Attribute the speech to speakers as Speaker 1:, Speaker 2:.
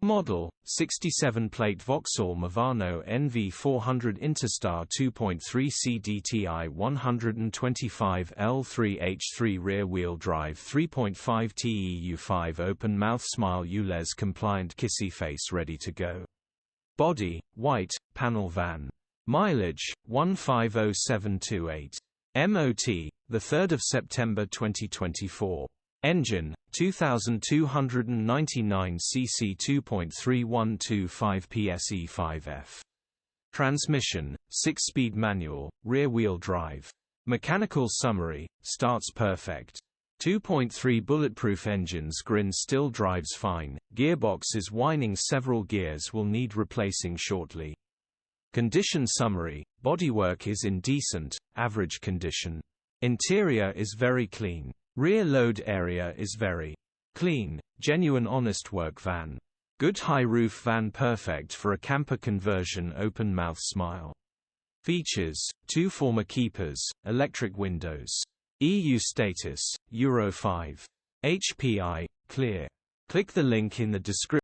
Speaker 1: Model, 67-plate Vauxhall Movano NV400 INTERSTAR 2.3CDTi 125 L3H3 rear-wheel drive 3.5t EU5 open-mouth smile ULEZ compliant kissy face ready to go. Body, white, panel van. Mileage, 150728. MOT, 3 September 2024. Engine, 2299 cc 2.3125 PS E5F. Transmission, 6-speed manual, rear-wheel drive. Mechanical summary, starts perfect. 2.3 bulletproof engines grin still drives fine, gearbox is whining several gears will need replacing shortly. Condition summary, bodywork is in decent, average condition. Interior is very clean. Rear load area is very clean, genuine honest work van. Good high roof van perfect for a camper conversion open mouth smile. Features, 2 former keepers, electric windows. EU status, Euro 5. HPI, clear. Click the link in the description.